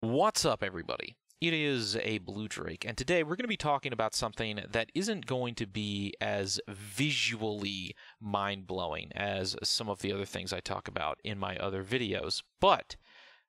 What's up, everybody? It is a Blue Drake, and today we're going to be talking about something that isn't going to be as visually mind-blowing as some of the other things I talk about in my other videos. But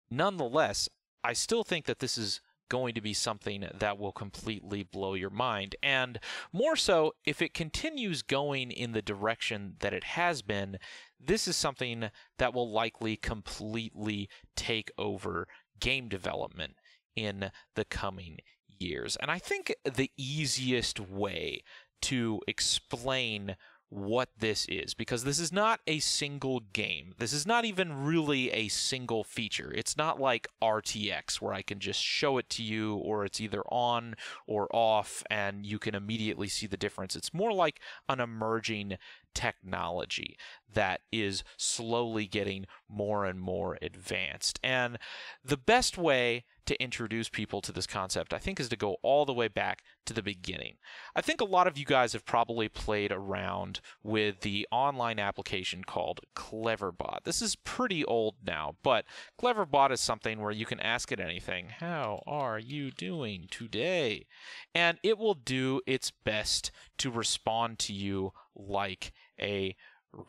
nonetheless, I still think that this is going to be something that will completely blow your mind, and more so, if it continues going in the direction that it has been, this is something that will likely completely take over game development in the coming years. And I think the easiest way to explain what this is, because this is not a single game. This is not even really a single feature. It's not like RTX where I can just show it to you, or it's either on or off and you can immediately see the difference. It's more like an emerging technology that is slowly getting more and more advanced. And the best way to introduce people to this concept, I think, is to go all the way back to the beginning. I think a lot of you guys have probably played around with the online application called Cleverbot. This is pretty old now, but Cleverbot is something where you can ask it anything. How are you doing today? And it will do its best to respond to you like a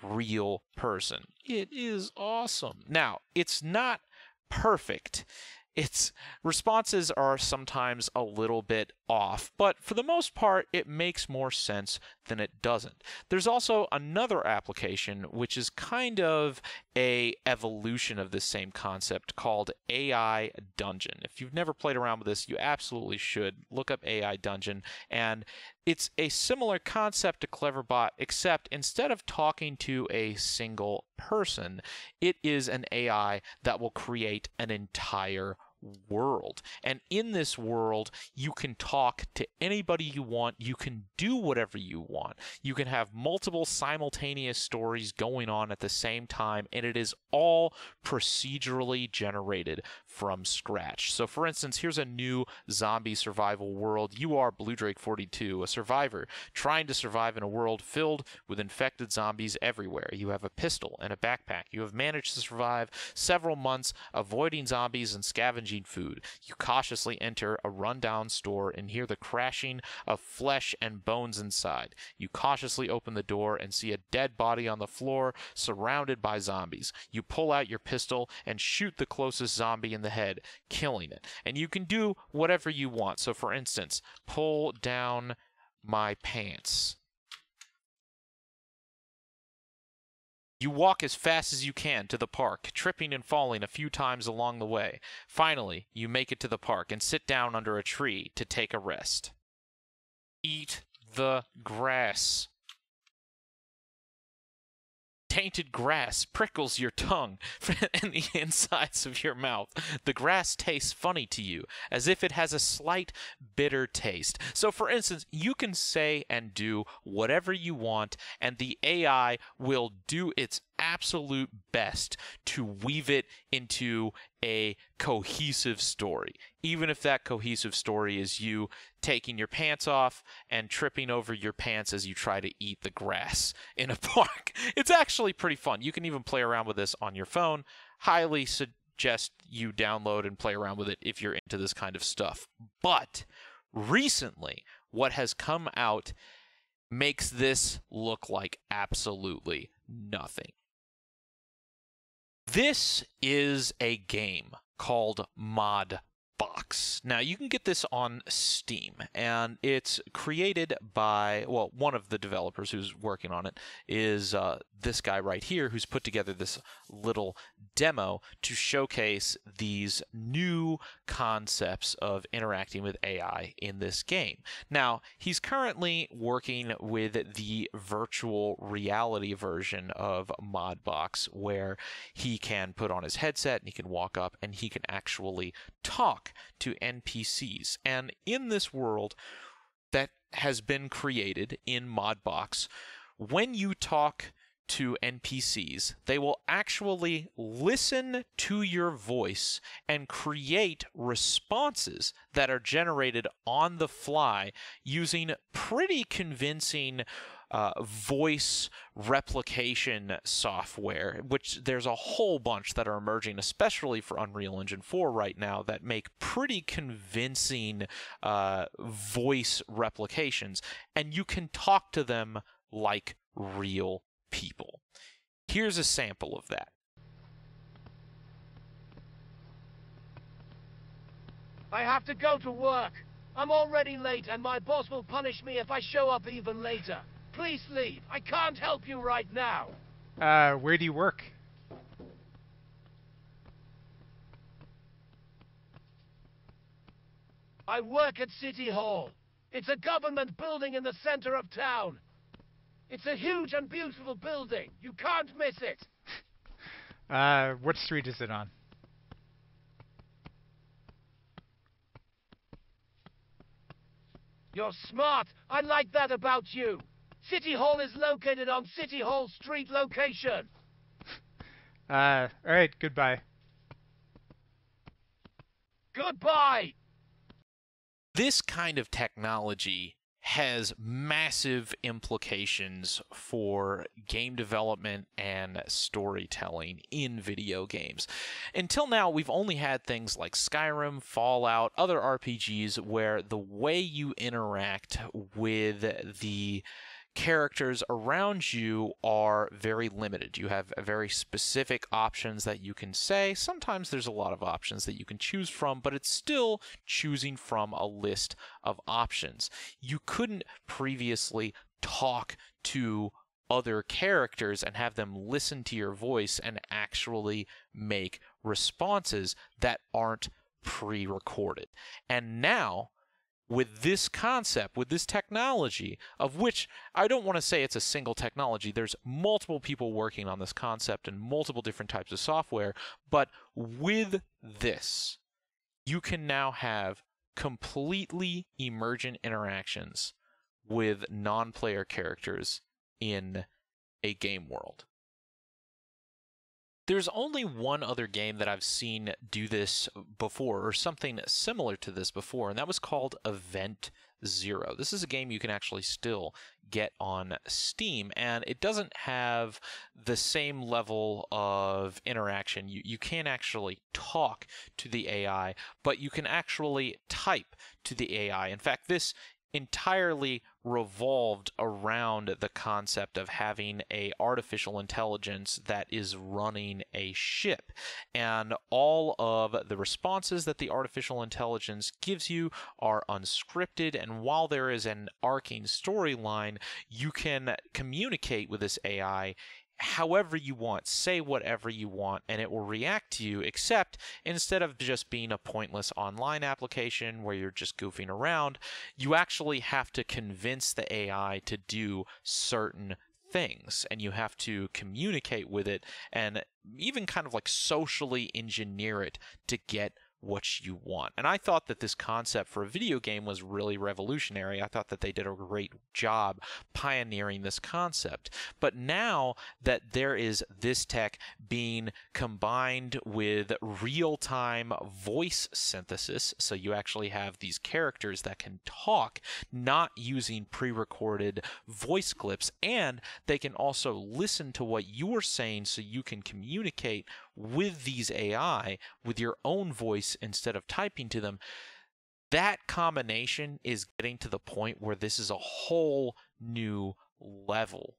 real person. It is awesome. Now, it's not perfect. Its responses are sometimes a little bit off, but for the most part, it makes more sense than it doesn't. There's also another application which is kind of a evolution of this same concept called AI Dungeon. If you've never played around with this, you absolutely should. Look up AI Dungeon, and it's a similar concept to Cleverbot, except instead of talking to a single person, it is an AI that will create an entire world. And in this world, you can talk to anybody you want. You can do whatever you want. You can have multiple simultaneous stories going on at the same time, and it is all procedurally generated from scratch. So for instance, here's a new zombie survival world. You are Blue Drake 42, a survivor trying to survive in a world filled with infected zombies everywhere. You have a pistol and a backpack. You have managed to survive several months avoiding zombies and scavenging food. You cautiously enter a rundown store and hear the crashing of flesh and bones inside. You cautiously open the door and see a dead body on the floor surrounded by zombies. You pull out your pistol and shoot the closest zombie in the head, killing it. And you can do whatever you want. So for instance, pull down my pants. You walk as fast as you can to the park, tripping and falling a few times along the way. Finally, you make it to the park and sit down under a tree to take a rest. Eat the grass. Tainted grass prickles your tongue and the insides of your mouth. The grass tastes funny to you, as if it has a slight bitter taste. So for instance, you can say and do whatever you want, and the AI will do its absolute best to weave it into a cohesive story, even if that cohesive story is you taking your pants off and tripping over your pants as you try to eat the grass in a park. It's actually pretty fun. You can even play around with this on your phone. Highly suggest you download and play around with it if you're into this kind of stuff. But recently, what has come out makes this look like absolutely nothing. This is a game called Modbox. Now, you can get this on Steam, and it's created by, well, one of the developers who's working on it is this guy right here, who's put together this little demo to showcase these new concepts of interacting with AI in this game. Now, he's currently working with the virtual reality version of Modbox, where he can put on his headset and he can walk up and he can actually talk to NPCs. And in this world that has been created in Modbox, when you talk to NPCs, they will actually listen to your voice and create responses that are generated on the fly using pretty convincing voice replication software, which there's a whole bunch that are emerging, especially for Unreal Engine 4 right now, that make pretty convincing voice replications, and you can talk to them like real people. Here's a sample of that. I have to go to work. I'm already late, and my boss will punish me if I show up even later. Please leave. I can't help you right now. Where do you work? I work at City Hall. It's a government building in the center of town. It's a huge and beautiful building. You can't miss it. What street is it on? You're smart. I like that about you. City Hall is located on City Hall Street location. Alright, goodbye. Goodbye! This kind of technology has massive implications for game development and storytelling in video games. Until now, we've only had things like Skyrim, Fallout, other RPGs where the way you interact with the characters around you are very limited. You have very specific options that you can say. Sometimes there's a lot of options that you can choose from, but it's still choosing from a list of options. You couldn't previously talk to other characters and have them listen to your voice and actually make responses that aren't pre-recorded. And now, with this concept, with this technology, of which I don't want to say it's a single technology, there's multiple people working on this concept and multiple different types of software, but with this, you can now have completely emergent interactions with non-player characters in a game world. There's only one other game that I've seen do this before, or something similar to this before, and that was called Event Zero. This is a game you can actually still get on Steam, and it doesn't have the same level of interaction. You can't actually talk to the AI, but you can actually type to the AI. In fact, this entirely revolved around the concept of having a artificial intelligence that is running a ship, and all of the responses that the artificial intelligence gives you are unscripted, and while there is an arcing storyline, you can communicate with this AI however you want, say whatever you want, and it will react to you, except instead of just being a pointless online application where you're just goofing around, you actually have to convince the AI to do certain things, and you have to communicate with it and even kind of like socially engineer it to get what you want. And I thought that this concept for a video game was really revolutionary. I thought that they did a great job pioneering this concept. But now that there is this tech being combined with real-time voice synthesis, so you actually have these characters that can talk, not using pre-recorded voice clips, and they can also listen to what you're saying so you can communicate with these AI with your own voice instead of typing to them. That combination is getting to the point where this is a whole new level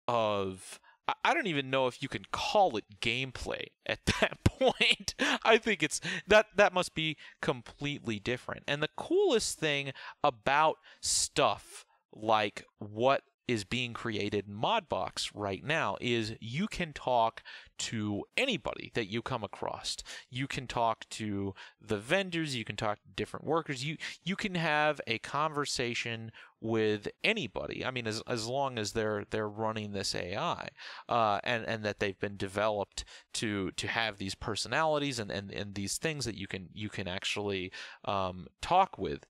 of, I don't even know if you can call it gameplay at that point. I think it's that must be completely different. And the coolest thing about stuff like what is being created in Modbox right now is you can talk to anybody that you come across. You can talk to the vendors, you can talk to different workers, you can have a conversation with anybody. I mean, as long as they're running this AI, and that they've been developed to have these personalities and these things that you can actually talk with.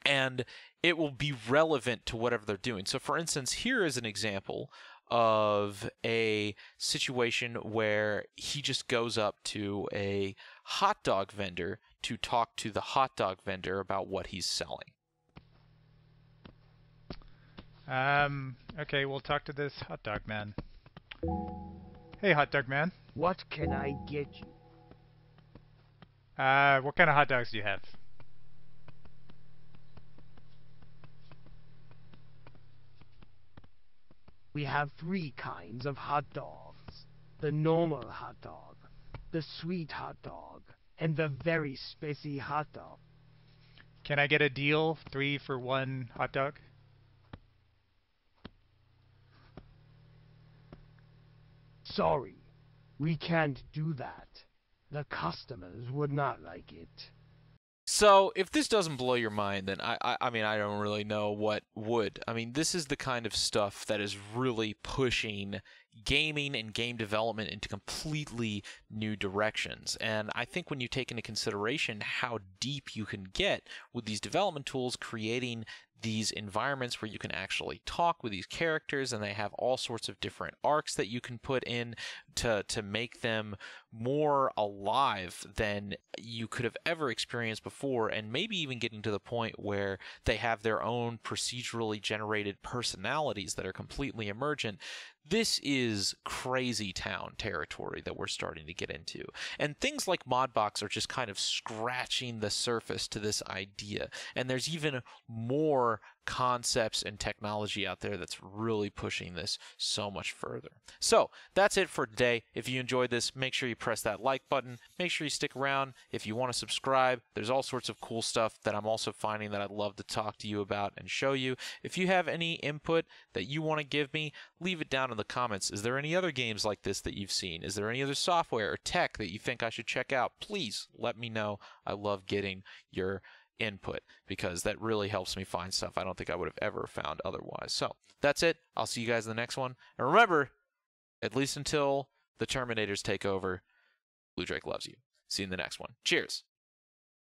And it will be relevant to whatever they're doing. So for instance, here is an example of a situation where he just goes up to a hot dog vendor to talk to the hot dog vendor about what he's selling. Okay, we'll talk to this hot dog man. Hey, hot dog man. What can I get you? What kind of hot dogs do you have? We have 3 kinds of hot dogs. The normal hot dog, the sweet hot dog, and the very spicy hot dog. Can I get a deal? 3 for 1 hot dog? Sorry, we can't do that. The customers would not like it. So, if this doesn't blow your mind, then I mean, I don't really know what would. I mean, this is the kind of stuff that is really pushing gaming and game development into completely new directions. And I think when you take into consideration how deep you can get with these development tools, creating these environments where you can actually talk with these characters, and they have all sorts of different arcs that you can put in to make them more alive than you could have ever experienced before, and maybe even getting to the point where they have their own procedurally generated personalities that are completely emergent. This is crazy town territory that we're starting to get into. And things like Modbox are just kind of scratching the surface to this idea. And there's even more concepts and technology out there that's really pushing this so much further. So that's it for today. If you enjoyed this, make sure you press that like button. Make sure you stick around. If you want to subscribe, there's all sorts of cool stuff that I'm also finding that I'd love to talk to you about and show you. If you have any input that you want to give me, leave it down in the comments. Is there any other games like this that you've seen? Is there any other software or tech that you think I should check out? Please let me know. I love getting your input because that really helps me find stuff I don't think I would have ever found otherwise. So that's it. I'll see you guys in the next one. And remember, at least until the Terminators take over, Blue Drake loves you. See you in the next one. Cheers.